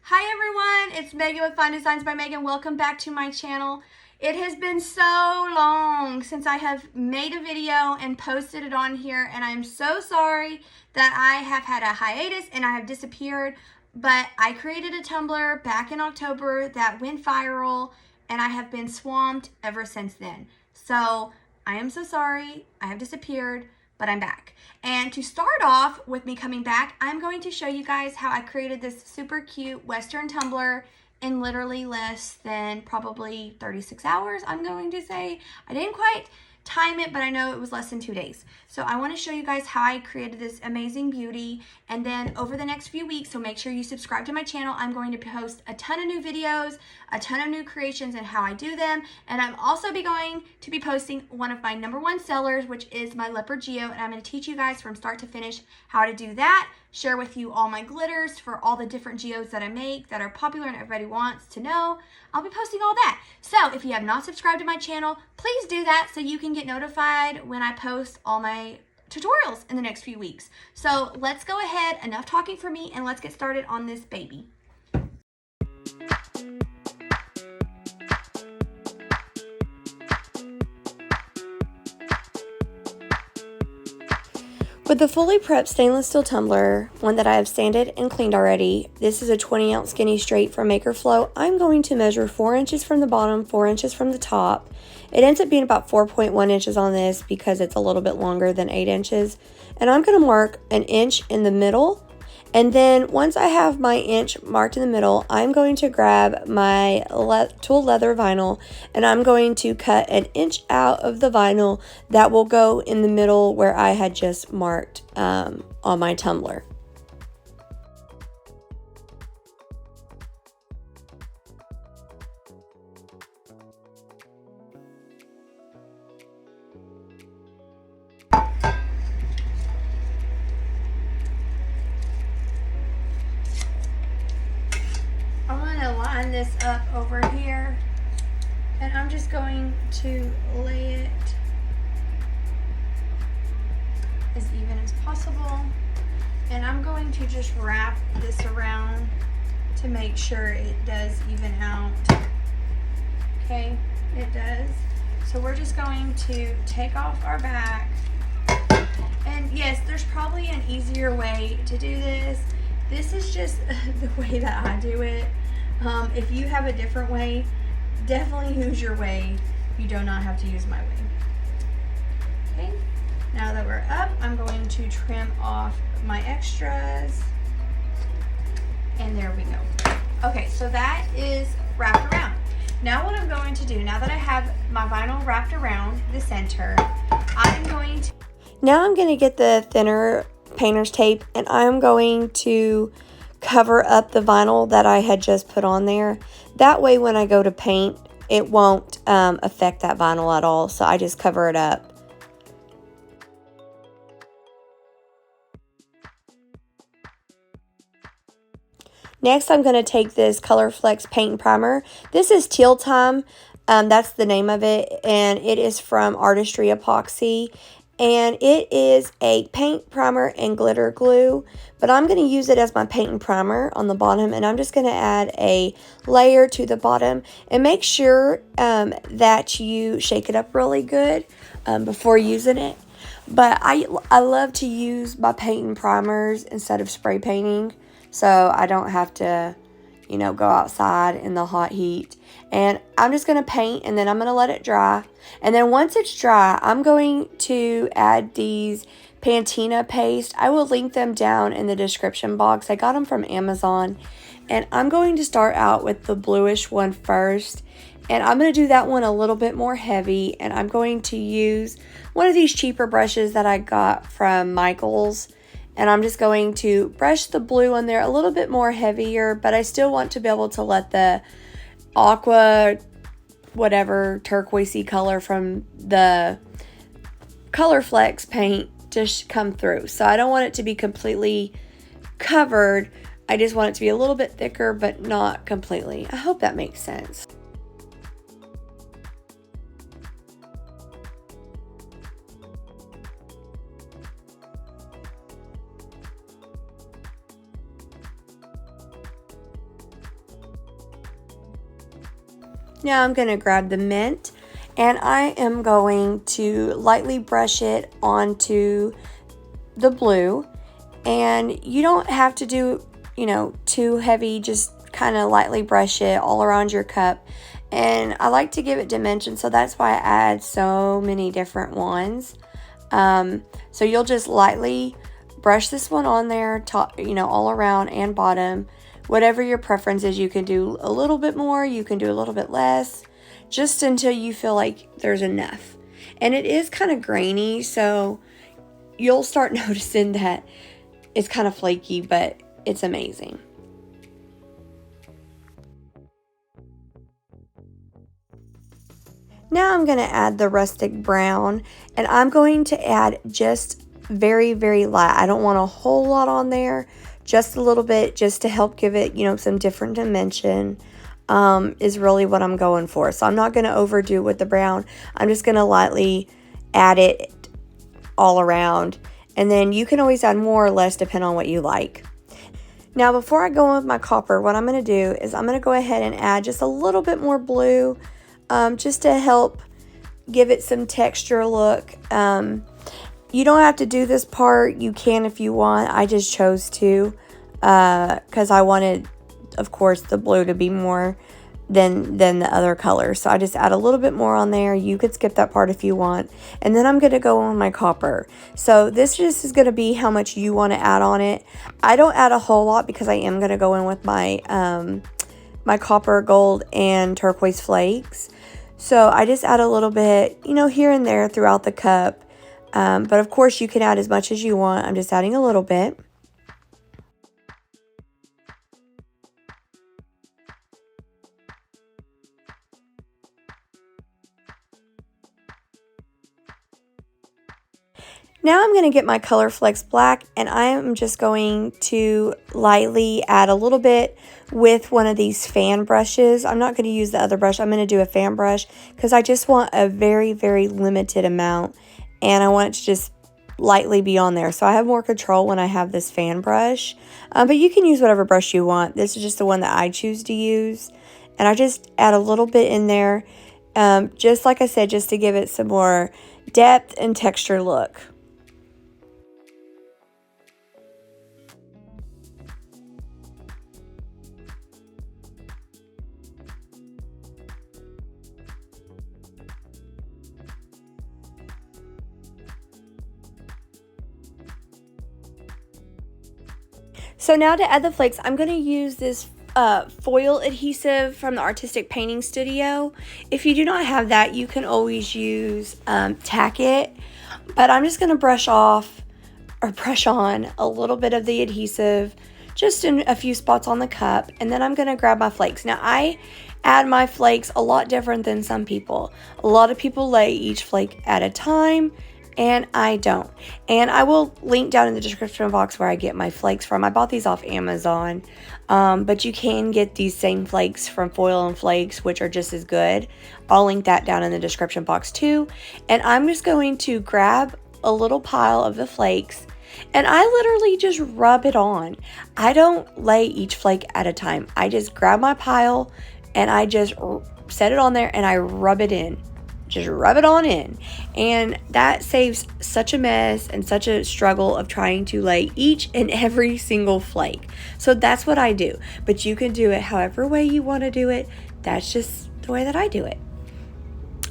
Hi everyone, it's Megan with Fine Designs by Megan. Welcome back to my channel. It has been so long since I have made a video and posted it on here, and I'm so sorry that I have had a hiatus and I have disappeared, but I created a Tumbler back in October that went viral, and I have been swamped ever since then. So I am so sorry, I have disappeared, but I'm back. And to start off with me coming back, I'm going to show you guys how I created this super cute Western tumbler in literally less than probably 36 hours, I'm going to say. I didn't quite time it, but I know it was less than 2 days. So I want to show you guys how I created this amazing beauty. And then over the next few weeks, so make sure you subscribe to my channel, I'm going to post a ton of new videos, a ton of new creations and how I do them. And I'm also going to be posting one of my #1 sellers, which is my leopard geo. And I'm going to teach you guys from start to finish how to do that, share with you all my glitters for all the different geos that I make that are popular and everybody wants to know. I'll be posting all that. So if you have not subscribed to my channel, please do that so you can get notified when I post all my tutorials in the next few weeks. So let's go ahead, enough talking for me, and let's get started on this baby. With the fully prepped stainless steel tumbler, one that I have sanded and cleaned already, this is a 20-ounce skinny straight from Maker Flow. I'm going to measure 4 inches from the bottom, 4 inches from the top. It ends up being about 4.1 inches on this because it's a little bit longer than 8 inches. And I'm going to mark an inch in the middle. And then once I have my inch marked in the middle, I'm going to grab my tool leather vinyl and I'm going to cut an inch out of the vinyl that will go in the middle where I had just marked on my tumbler. Line this up over here, and I'm just going to lay it as even as possible, and I'm going to just wrap this around to make sure it does even out. Okay, it does. So we're just going to take off our back, and yes, there's probably an easier way to do this. This is just the way that I do it. If you have a different way, definitely use your way. You do not have to use my way. Okay, now that we're up, I'm going to trim off my extras. And there we go. Okay, so that is wrapped around. Now what I'm going to do, now that I have my vinyl wrapped around the center, I'm going to get the thinner painter's tape, and I'm going to cover up the vinyl that I had just put on there. That way when I go to paint, it won't affect that vinyl at all. So I just cover it up. Next, I'm going to take this Color Flex paint and primer. This is Teal Time. That's the name of it, and it is from Artistry Epoxy. And it is a paint, primer, and glitter glue, but I'm going to use it as my paint and primer on the bottom, and I'm just going to add a layer to the bottom, and make sure that you shake it up really good before using it. But I love to use my paint and primers instead of spray painting, so I don't have to, you know, go outside in the hot heat. And I'm just going to paint, and then I'm going to let it dry. And then once it's dry, I'm going to add these patina paste. I will link them down in the description box. I got them from Amazon. And I'm going to start out with the bluish one first. And I'm going to do that one a little bit more heavy. And I'm going to use one of these cheaper brushes that I got from Michael's. And I'm just going to brush the blue on there a little bit more heavier, but I still want to be able to let the aqua, whatever, turquoisey color from the Color Flex paint just come through. So I don't want it to be completely covered. I just want it to be a little bit thicker, but not completely. I hope that makes sense. Now I'm going to grab the mint, and I am going to lightly brush it onto the blue. And you don't have to do, too heavy, just kind of lightly brush it all around your cup. And I like to give it dimension, so that's why I add so many different ones. So you'll just lightly brush this one on there, top, all around and bottom. Whatever your preference is, you can do a little bit more, you can do a little bit less, just until you feel like there's enough. And it is kind of grainy, so you'll start noticing that it's kind of flaky, but it's amazing. Now I'm going to add the rustic brown, and I'm going to add just very, very light. I don't want a whole lot on there, just a little bit, just to help give it, some different dimension, is really what I'm going for. So I'm not going to overdo with the brown. I'm just going to lightly add it all around, and then you can always add more or less depending on what you like. Now, before I go in with my copper, what I'm going to do is I'm going to go ahead and add just a little bit more blue, just to help give it some texture look. You don't have to do this part. You can if you want. I just chose to because I wanted, of course, the blue to be more than the other colors. So I just add a little bit more on there. You could skip that part if you want. And then I'm going to go on my copper. So this just is going to be how much you want to add on it. I don't add a whole lot because I am going to go in with my my copper, gold, and turquoise flakes. So I just add a little bit, here and there throughout the cup. But of course you can add as much as you want. I'm just adding a little bit. Now I'm going to get my Color Flex Black, and I am just going to lightly add a little bit with one of these fan brushes. I'm not going to use the other brush. I'm going to do a fan brush because I just want a very, very limited amount, and I want it to just lightly be on there. So I have more control when I have this fan brush, but you can use whatever brush you want. This is just the one that I choose to use, and I just add a little bit in there, just like I said, just to give it some more depth and texture look. So now to add the flakes, I'm going to use this foil adhesive from the Artistic Painting Studio. If you do not have that, you can always use Tack It. But I'm just going to brush on a little bit of the adhesive, just in a few spots on the cup. And then I'm going to grab my flakes. Now I add my flakes a lot different than some people. A lot of people lay each flake at a time, and I don't. And I will link down in the description box where I get my flakes from. I bought these off Amazon, but you can get these same flakes from Foil and Flakes, which are just as good. I'll link that down in the description box too. And I'm just going to grab a little pile of the flakes, and I literally just rub it on. I don't lay each flake at a time. I just grab my pile and I just set it on there and I rub it in. Just rub it on in, and that saves such a mess and such a struggle of trying to lay each and every single flake. So that's what I do, but you can do it however way you want to do it. That's just the way that I do it.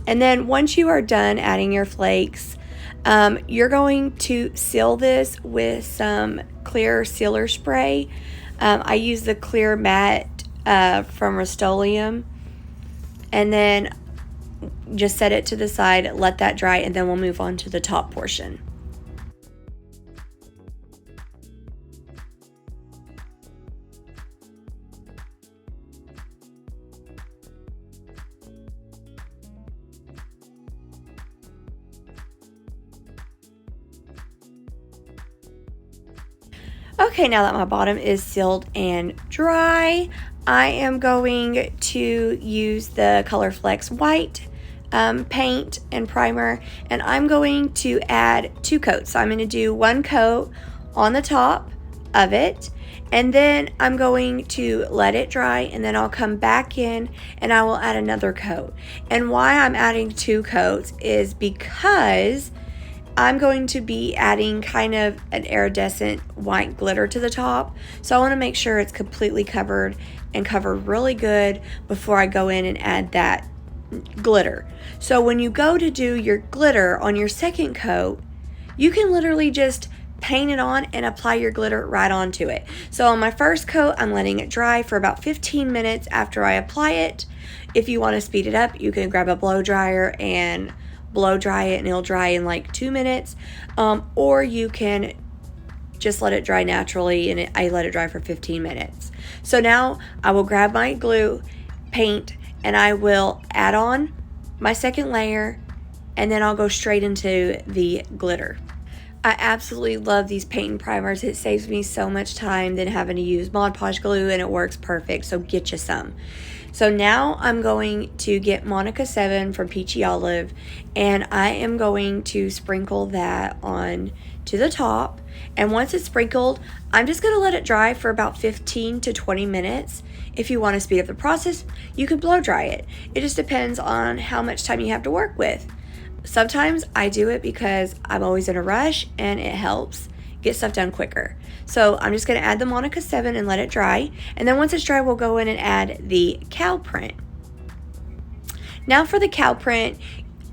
And then once you are done adding your flakes, you're going to seal this with some clear sealer spray. I use the clear matte from Rust-Oleum, and then just set it to the side, let that dry, and then we'll move on to the top portion. Okay, now that my bottom is sealed and dry, I am going to use the Color Flex White paint and primer, and I'm going to add 2 coats. So I'm going to do 1 coat on the top of it. And then I'm going to let it dry, and then I'll come back in and I will add another coat. And why I'm adding 2 coats is because I'm going to be adding kind of an iridescent white glitter to the top. So I want to make sure it's completely covered and covered really good before I go in and add that glitter. So when you go to do your glitter on your second coat, you can literally just paint it on and apply your glitter right onto it. So on my first coat, I'm letting it dry for about 15 minutes after I apply it. If you want to speed it up, you can grab a blow dryer and blow dry it, and it'll dry in like 2 minutes. Or you can just let it dry naturally, and I let it dry for 15 minutes. So now I will grab my glue, paint, and I will add on my second layer, and then I'll go straight into the glitter. I absolutely love these paint and primers. It saves me so much time than having to use Mod Podge glue, and it works perfect, so get you some. So now I'm going to get Monica 7 from Peachy Olive, and I am going to sprinkle that on to the top. And once it's sprinkled, I'm just going to let it dry for about 15 to 20 minutes. If you want to speed up the process, you can blow dry it. It just depends on how much time you have to work with. Sometimes I do it because I'm always in a rush and it helps get stuff done quicker. So I'm just going to add the Monica 7 and let it dry. And then once it's dry, we'll go in and add the cow print. Now for the cow print,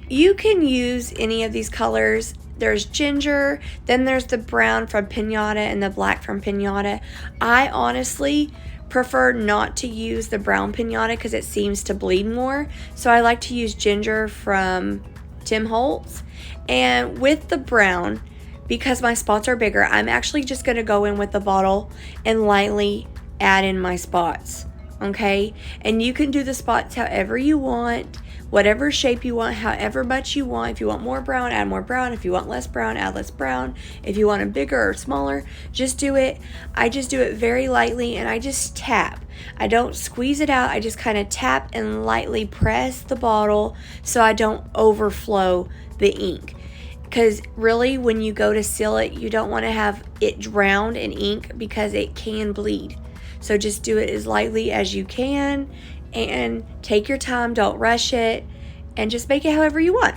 you can use any of these colors. There's ginger, then there's the brown from Pinata and the black from Pinata. I honestly prefer not to use the brown Pinata because it seems to bleed more. So I like to use ginger from Tim Holtz. And with the brown, because my spots are bigger, I'm actually just going to go in with the bottle and lightly add in my spots, okay? And you can do the spots however you want, whatever shape you want, however much you want. If you want more brown, add more brown. If you want less brown, add less brown. If you want it bigger or smaller, just do it. I just do it very lightly, and I just tap. I don't squeeze it out. I just kind of tap and lightly press the bottle so I don't overflow the ink. Because really, when you go to seal it, you don't want to have it drowned in ink because it can bleed. So just do it as lightly as you can and take your time. Don't rush it, and just make it however you want.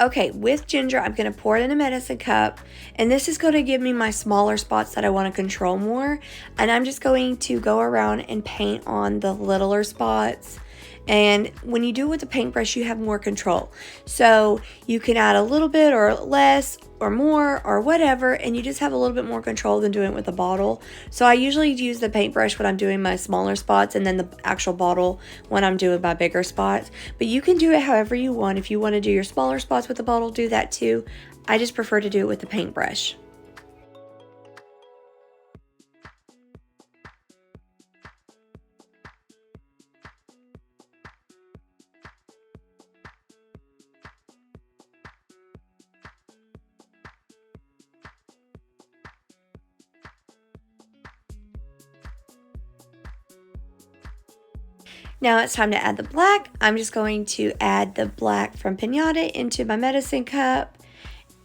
Okay, with ginger, I'm going to pour it in a medicine cup, and this is going to give me my smaller spots that I want to control more, and I'm just going to go around and paint on the littler spots. And when you do it with the paintbrush, you have more control. So you can add a little bit or less or more or whatever, and you just have a little bit more control than doing it with a bottle. So I usually use the paintbrush when I'm doing my smaller spots, and then the actual bottle when I'm doing my bigger spots. But you can do it however you want. If you want to do your smaller spots with the bottle, do that too. I just prefer to do it with the paintbrush. Now it's time to add the black. I'm just going to add the black from Pinata into my medicine cup,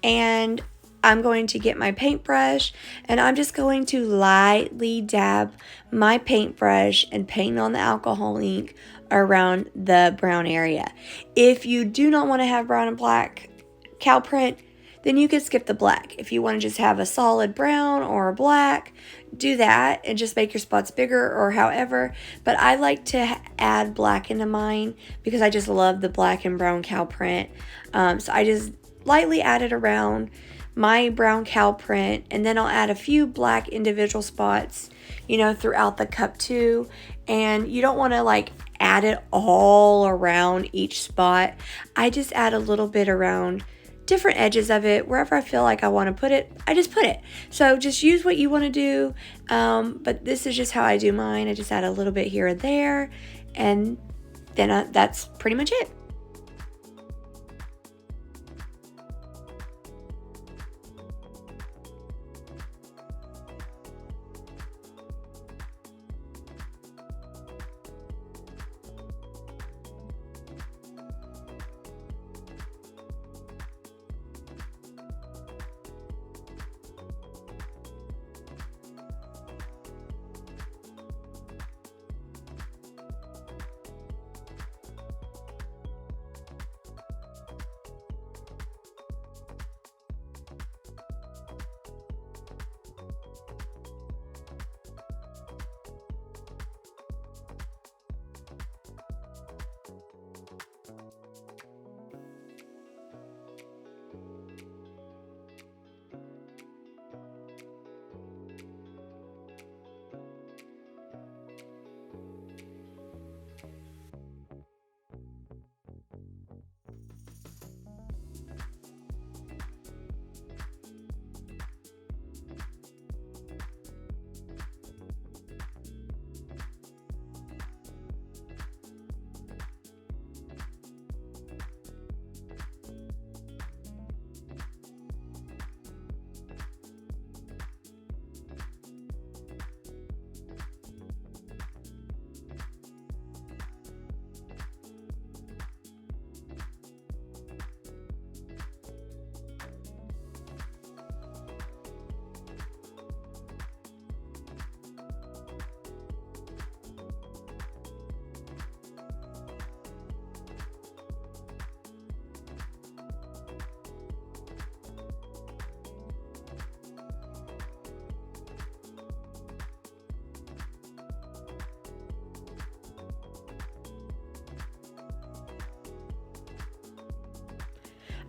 and I'm going to get my paintbrush, and I'm just going to lightly dab my paintbrush and paint on the alcohol ink around the brown area. If you do not want to have brown and black cow print, then you could skip the black. If you want to just have a solid brown or a black, do that and just make your spots bigger or however. But I like to add black into mine because I just love the black and brown cow print. So I just lightly add it around my brown cow print, and then I'll add a few black individual spots, you know, throughout the cup too. And you don't want to like add it all around each spot. I just add a little bit around different edges of it. Wherever I feel like I want to put it, I just put it. So just use what you want to do. But this is just how I do mine. I just add a little bit here and there, and then that's pretty much it.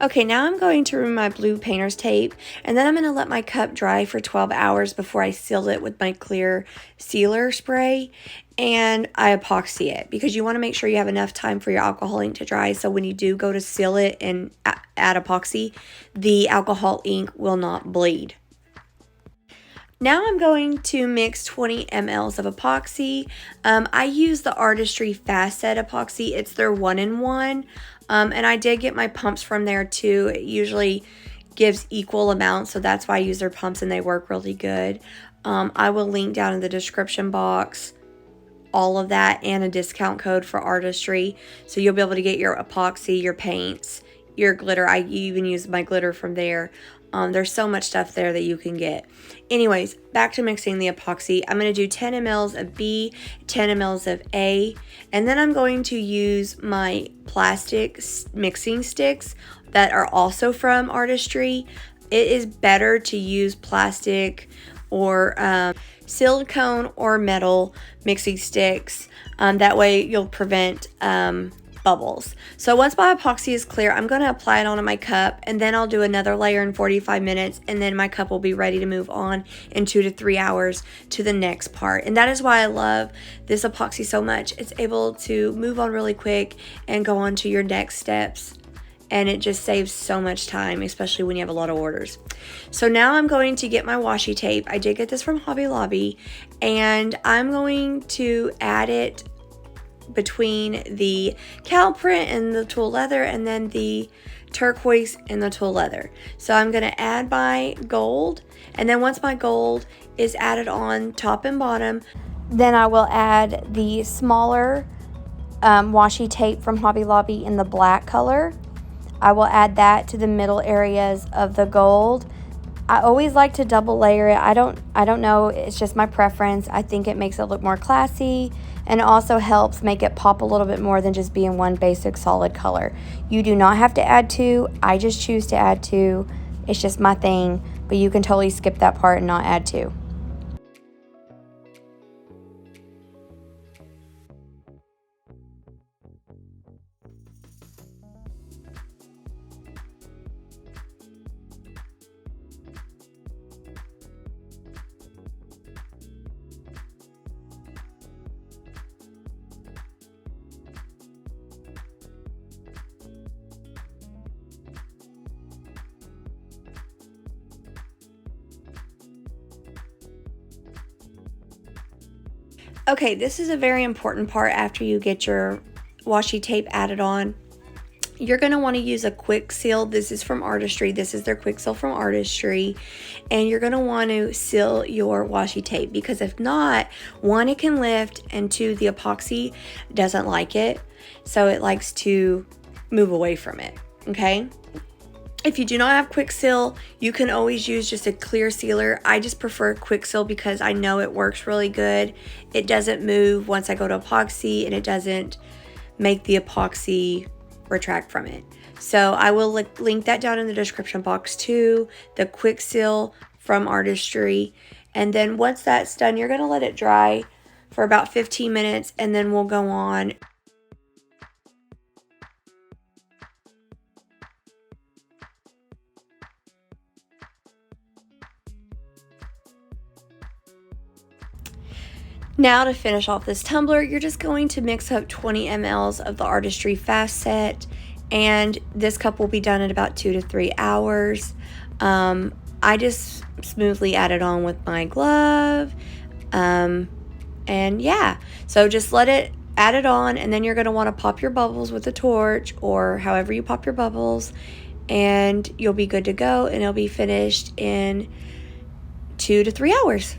Okay, now I'm going to remove my blue painter's tape, and then I'm going to let my cup dry for 12 hours before I seal it with my clear sealer spray, and I epoxy it, because you want to make sure you have enough time for your alcohol ink to dry, so when you do go to seal it and add epoxy, the alcohol ink will not bleed. Now I'm going to mix 20 mLs of epoxy. I use the Artistry Fast Set epoxy. It's their 1-in-1. And I did get my pumps from there too. It usually gives equal amounts, so that's why I use their pumps and they work really good. I will link down in the description box all of that and a discount code for Artistry. So you'll be able to get your epoxy, your paints, your glitter. I even use my glitter from there. There's so much stuff there that you can get. Anyways, back to mixing the epoxy. I'm going to do 10 mLs of B, 10 mLs of A, and then I'm going to use my plastic mixing sticks that are also from Artistry. It is better to use plastic or silicone or metal mixing sticks. That way you'll prevent bubbles. So once my epoxy is clear, I'm going to apply it onto my cup, and then I'll do another layer in 45 minutes, and then my cup will be ready to move on in 2 to 3 hours to the next part. And that is why I love this epoxy so much. It's able to move on really quick and go on to your next steps, and it just saves so much time, especially when you have a lot of orders. So now I'm going to get my washi tape. I did get this from Hobby Lobby, and I'm going to add it between the cow print and the tulle leather, and then the turquoise and the tulle leather. So I'm going to add my gold, and then once my gold is added on top and bottom, then I will add the smaller washi tape from Hobby Lobby in the black color. I will add that to the middle areas of the gold. I always like to double layer it. I don't know, it's just my preference. I think it makes it look more classy, and it also helps make it pop a little bit more than just being one basic solid color. You do not have to add two. I just choose to add two. It's just my thing, but you can totally skip that part and not add two. Okay, this is a very important part after you get your washi tape added on. You're going to want to use a quick seal. This is from Artistry. This is their quick seal from Artistry. And you're going to want to seal your washi tape, because if not, one, it can lift, and two, the epoxy doesn't like it. So it likes to move away from it. Okay. If you do not have quick seal, you can always use just a clear sealer. I just prefer quick seal because I know it works really good. It doesn't move once I go to epoxy, and it doesn't make the epoxy retract from it. So I will link that down in the description box too, the quick seal from Artistry. And then once that's done, you're going to let it dry for about 15 minutes, and then we'll go on. Now to finish off this tumbler, you're just going to mix up 20 mLs of the Artistry Fast Set, and this cup will be done in about 2 to 3 hours. I just smoothly add it on with my glove, and yeah, so just add it on, and then you're going to want to pop your bubbles with a torch, or however you pop your bubbles, and you'll be good to go, and it'll be finished in 2 to 3 hours.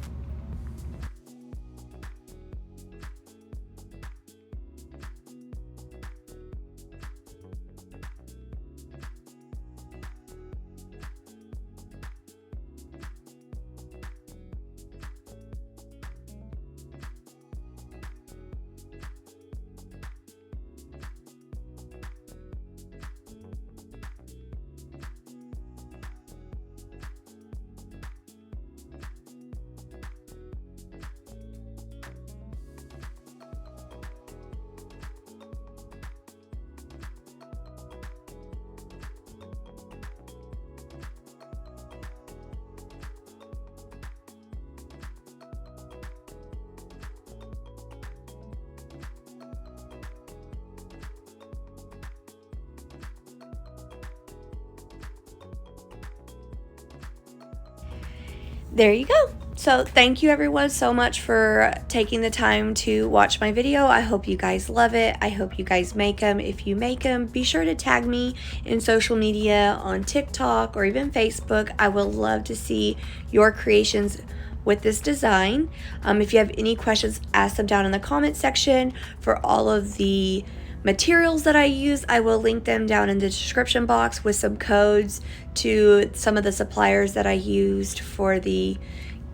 There you go. So thank you everyone so much for taking the time to watch my video. I hope you guys love it. I hope you guys make them. If you make them, be sure to tag me in social media on TikTok or even Facebook. I would love to see your creations with this design. If you have any questions, ask them down in the comment section. For all of the materials that I use, I will link them down in the description box with some codes to some of the suppliers that I used for the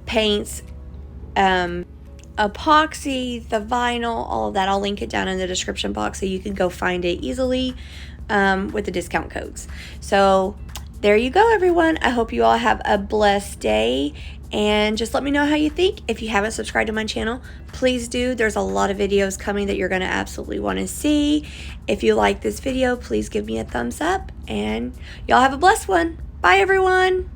paints, epoxy, the vinyl, all of that. I'll link it down in the description box so you can go find it easily with the discount codes. So there you go, everyone. I hope you all have a blessed day, and just let me know how you think. If you haven't subscribed to my channel, please do. There's a lot of videos coming that you're going to absolutely want to see. If you like this video, please give me a thumbs up, and y'all have a blessed one. Bye, everyone.